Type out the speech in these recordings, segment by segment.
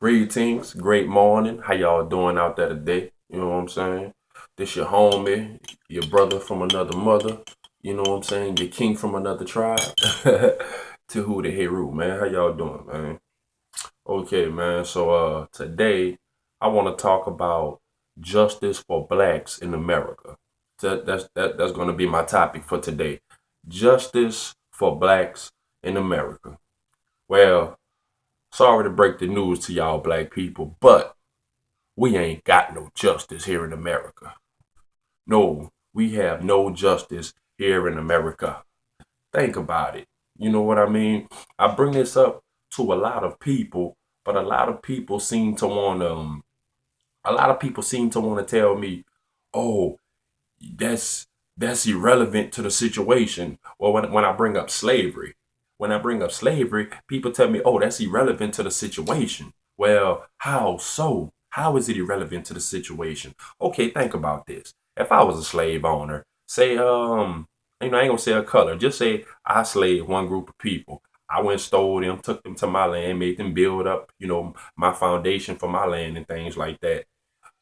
Greetings, great morning. How y'all doing out there today? You know what I'm saying? This your homie, your brother from another mother. You know what I'm saying? Your king from another tribe. Tehuti Heru, man. How y'all doing, man? Okay, man. So today I want to talk about justice for blacks in America. That's gonna be my topic for today. Justice for blacks in America. Well, sorry to break the news to y'all black people, but we ain't got no justice here in America. No, we have no justice here in America. Think about it. You know what I mean? I bring this up to a lot of people, but a lot of people seem to want to tell me, "Oh, that's that's irrelevant to the situation." Well, when I bring up slavery, people tell me, "Oh, that's irrelevant to the situation." Well, how so? How is it irrelevant to the situation? Okay, think about this. If I was a slave owner, say, I ain't gonna say a color, just say I slaved one group of people. I went, stole them, took them to my land, made them build up, my foundation for my land and things like that.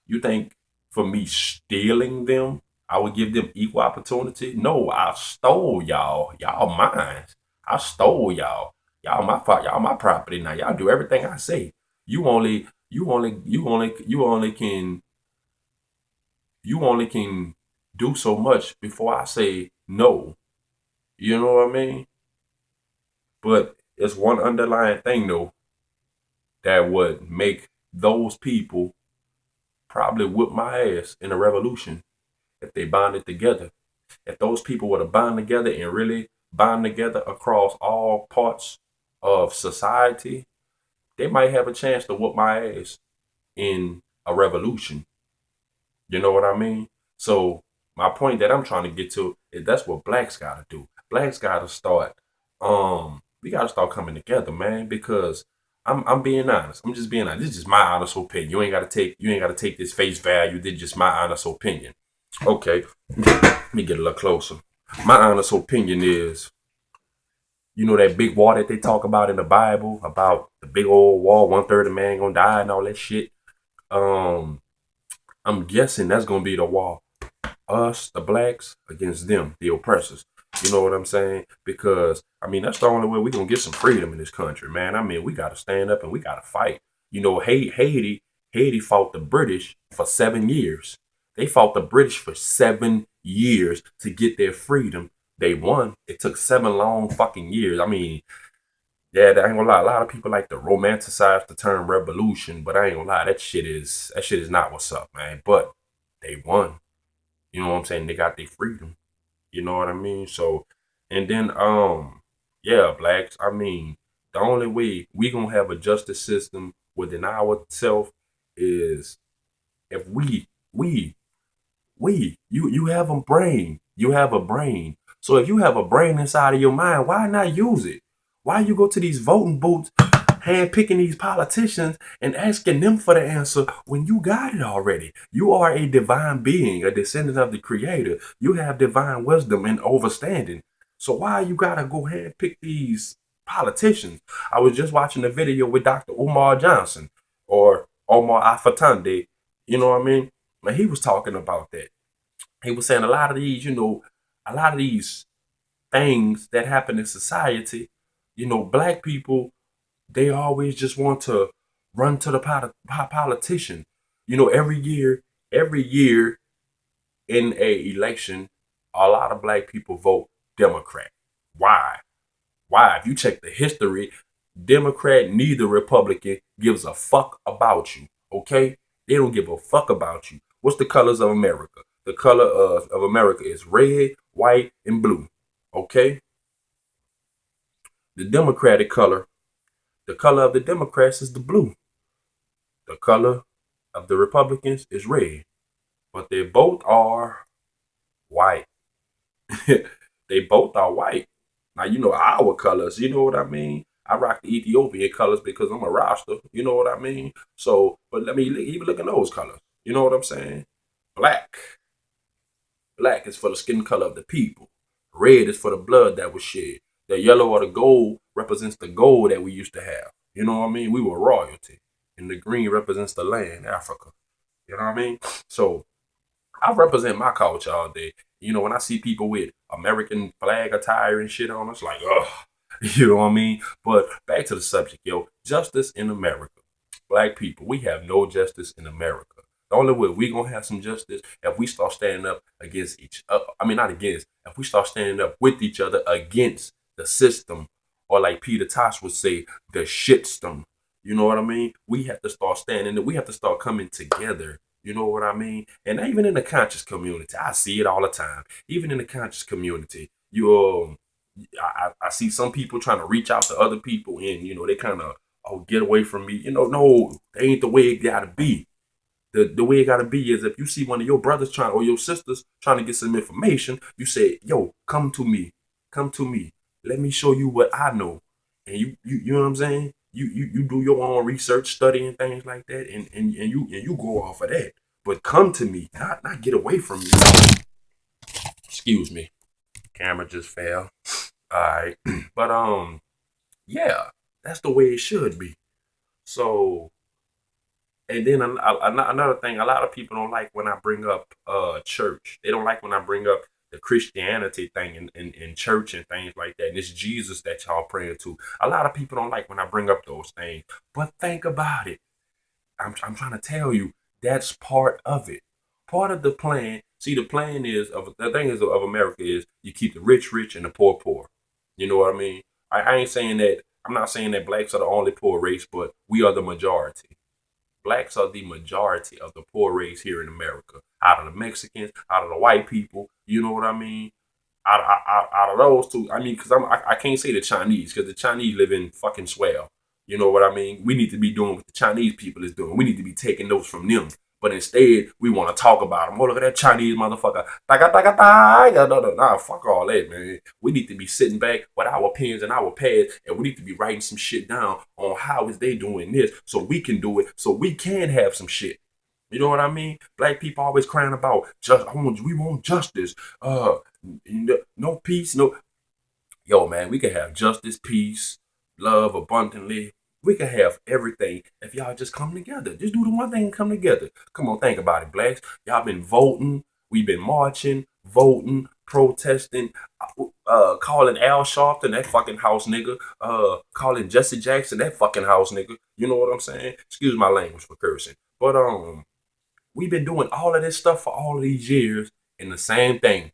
You think for me stealing them, I would give them equal opportunity? No, I stole y'all. Y'all mine. I stole y'all. Y'all my property now. Y'all do everything I say. You only can do so much before I say no. You know what I mean? But it's one underlying thing though that would make those people probably whip my ass in a revolution if they bonded together. If those people were to bond together and really bond together across all parts of society, they might have a chance to whoop my ass in a revolution. You know what I mean? So my point that I'm trying to get to is that's what blacks gotta do. Blacks gotta start we gotta start coming together, man, because I'm being honest. I'm just being honest. This is just my honest opinion. You ain't gotta take this face value. This is just my honest opinion. Okay. Let me get a little closer. My honest opinion is, you know that big war that they talk about in the Bible, about the big old war, 1/3 of man gonna die and all that shit. Um, I'm guessing that's gonna be the war. Us, the blacks, against them, the oppressors. You know what I'm saying? Because I mean that's the only way we gonna get some freedom in this country, man. I mean we gotta stand up and we gotta fight. You know, Haiti fought the British for 7 years. They fought the British for 7 years to get their freedom. They won. It took 7 long fucking years. I mean, yeah, I ain't gonna lie. A lot of people like to romanticize the term revolution, but I ain't gonna lie. That shit is not what's up, man. But they won. You know what I'm saying? They got their freedom. You know what I mean? So, and then, yeah, blacks. I mean, the only way we gonna have a justice system within ourselves is if you have a brain. You have a brain. So if you have a brain inside of your mind, why not use it? Why you go to these voting booths, hand picking these politicians and asking them for the answer when you got it already? You are a divine being, a descendant of the creator. You have divine wisdom and understanding. So why you gotta go hand pick these politicians? I was just watching a video with Dr. Umar Johnson or Omar Afatande. You know what I mean? And he was talking about that. He was saying a lot of these, a lot of these things that happen in society, black people, they always just want to run to the politician. Every year in a election, a lot of black people vote Democrat. Why? Why? If you check the history, Democrat, neither Republican gives a fuck about you. Okay? They don't give a fuck about you. What's the colors of America? The color of America is red, white, and blue. Okay? The Democratic color, the color of the Democrats is the blue. The color of the Republicans is red. But they both are white. They both are white. Now, our colors, you know what I mean? I rock the Ethiopian colors because I'm a Rasta, you know what I mean? So, but let me even look at those colors. You know what I'm saying? Black. Black is for the skin color of the people. Red is for the blood that was shed. The yellow or the gold represents the gold that we used to have. You know what I mean? We were royalty. and the green represents the land, Africa. You know what I mean? So I represent my culture all day. You know, when I see people with American flag attire and shit on, it's like, ugh. You know what I mean? But back to the subject, yo. Justice in America. Black people, we have no justice in America. The only way we gonna have some justice if we start standing up against each other. I mean, not against. If we start standing up with each other against the system, or like Peter Tosh would say, the shytstem. You know what I mean? We have to start standing. We have to start coming together. You know what I mean? And even in the conscious community, I see it all the time. Even in the conscious community, I see some people trying to reach out to other people, and they kind of, oh, get away from me. No, that ain't the way it gotta be. The way it gotta be is if you see one of your brothers trying or your sisters trying to get some information, you say, yo, come to me, come to me. Let me show you what I know, and you know what I'm saying. You do your own research, study, and things like that, and you go off of that. But come to me, not get away from me. Excuse me, camera just fell. All right, but yeah, that's the way it should be. So, and then another thing, a lot of people don't like when I bring up church. They don't like when I bring up the Christianity thing in church and things like that. And it's Jesus that y'all praying to. A lot of people don't like when I bring up those things. But think about it. I'm trying to tell you, that's part of it. Part of the plan. See, the plan is of the thing is of America is you keep the rich rich and the poor poor. You know what I mean? I ain't saying that. I'm not saying that blacks are the only poor race, but we are the majority. Blacks are the majority of the poor race here in America. Out of the Mexicans, out of the white people, you know what I mean? Out of those two, I mean, because I can't say the Chinese, because the Chinese live in fucking swell. You know what I mean? We need to be doing what the Chinese people is doing. We need to be taking notes from them. But instead, we want to talk about them. Oh, look at that Chinese motherfucker. Nah, fuck all that, man. We need to be sitting back with our pens and our pads, and we need to be writing some shit down on how is they doing this, so we can do it, so we can have some shit. You know what I mean? Black people always crying about we want justice. No peace, no. Yo, man, we can have justice, peace, love abundantly. We can have everything if y'all just come together. Just do the one thing and come together. Come on, think about it, blacks. Y'all been voting. We've been marching, voting, protesting, calling Al Sharpton that fucking house nigga, calling Jesse Jackson that fucking house nigga. You know what I'm saying? Excuse my language for cursing. But we've been doing all of this stuff for all of these years, and the same things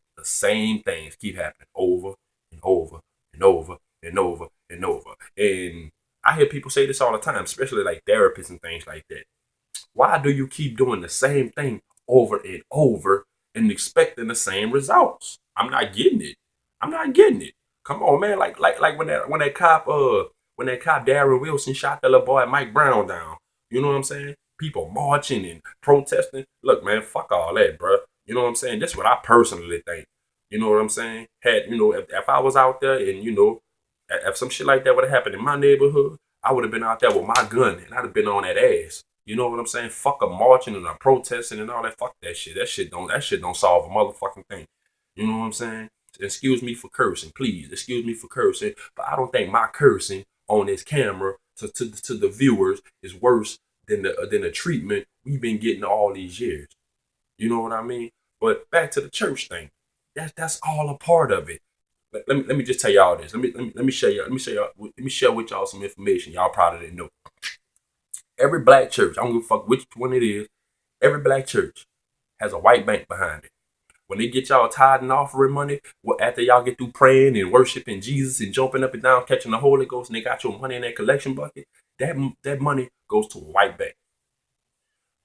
keep happening over and over and over and over and over. And I hear people say this all the time, especially like therapists and things like that. Why do you keep doing the same thing over and over and expecting the same results? I'm not getting it. I'm not getting it. Come on, man. Like when that cop Darren Wilson shot that little boy Mike Brown down. You know what I'm saying? People marching and protesting. Look, man, fuck all that, bro. You know what I'm saying? That's what I personally think. You know what I'm saying? If I was out there and if some shit like that would have happened in my neighborhood, I would have been out there with my gun and I'd have been on that ass. You know what I'm saying? Fuck a marching and a protesting and all that. Fuck that shit. That shit don't solve a motherfucking thing. You know what I'm saying? Excuse me for cursing, please. Excuse me for cursing, but I don't think my cursing on this camera to the viewers is worse than the treatment we've been getting all these years. You know what I mean? But back to the church thing. That's all a part of it. Let me just tell y'all this. Let me share with y'all some information y'all probably didn't know. Every black church, I don't give a fuck which one it is, every black church has a white bank behind it. When they get y'all tithe and offering money, after y'all get through praying and worshiping Jesus and jumping up and down, catching the Holy Ghost, and they got your money in that collection bucket, that money goes to a white bank.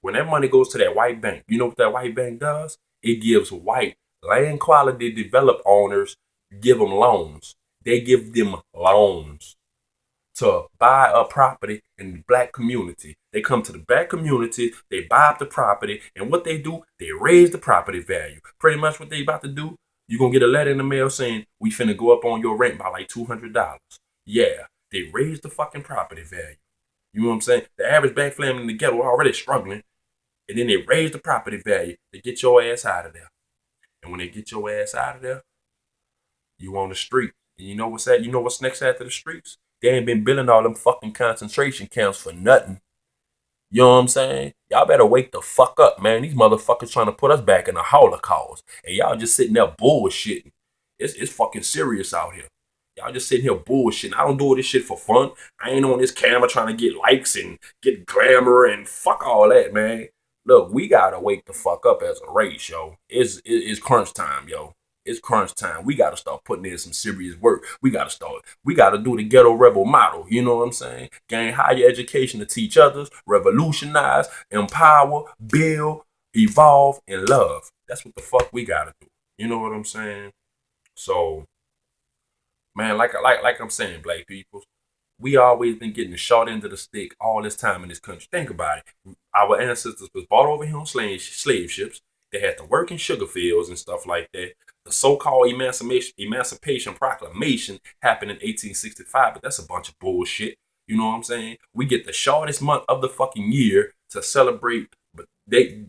When that money goes to that white bank, you know what that white bank does? It gives white land quality develop owners, give them loans. They give them loans to buy a property in the black community. They come to the black community, they buy up the property, and what they do, they raise the property value. Pretty much what they about to do, you're going to get a letter in the mail saying, we finna go up on your rent by like $200. Yeah, they raise the fucking property value. You know what I'm saying? The average black family in the ghetto already struggling, and then they raise the property value to get your ass out of there. And when they get your ass out of there, you on the street. And you know what's that? You know what's next after the streets? They ain't been building all them fucking concentration camps for nothing. You know what I'm saying? Y'all better wake the fuck up, man. These motherfuckers trying to put us back in the Holocaust. And y'all just sitting there bullshitting. It's fucking serious out here. Y'all just sitting here bullshitting. I don't do this shit for fun. I ain't on this camera trying to get likes and get glamour and fuck all that, man. Look, we gotta wake the fuck up as a race, yo. It's crunch time, yo. It's crunch time. We gotta start putting in some serious work. We gotta do the ghetto rebel model. You know what I'm saying? Gain higher education to teach others, revolutionize, empower, build, evolve, and love. That's what the fuck we gotta do. You know what I'm saying? So, man, like I'm saying, black people, we always been getting the short end of the stick all this time in this country. Think about it. Our ancestors was brought over here on slave ships. They had to work in sugar fields and stuff like that. The so-called Emancipation Proclamation happened in 1865, but that's a bunch of bullshit. You know what I'm saying? We get the shortest month of the fucking year to celebrate, but the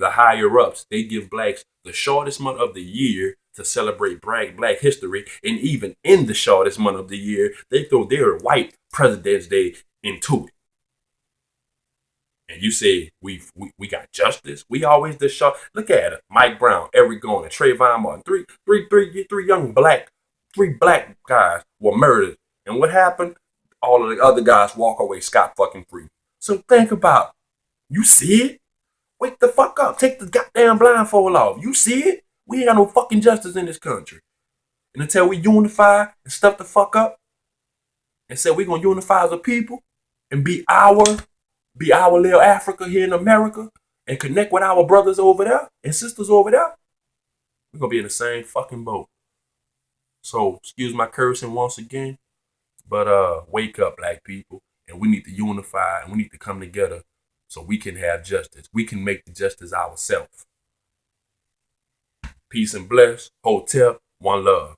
higher ups, they give blacks the shortest month of the year to celebrate black history, and even in the shortest month of the year, they throw their white President's Day into it. And you say we got justice. We always the short. Look at it. Mike Brown, Eric Garner, Trayvon Martin, three young three black guys were murdered. And what happened? All of the other guys walk away scot fucking free. So think about it. You see it? Wake the fuck up. Take the goddamn blindfold off. You see it? We ain't got no fucking justice in this country. And until we unify and stuff the fuck up and say we're gonna unify as a people and be our little Africa here in America and connect with our brothers over there and sisters over there, we're gonna be in the same fucking boat. So excuse my cursing once again, but wake up, black people, and we need to unify and we need to come together so we can have justice. We can make the justice ourselves. Peace and bless. Hotel. One love.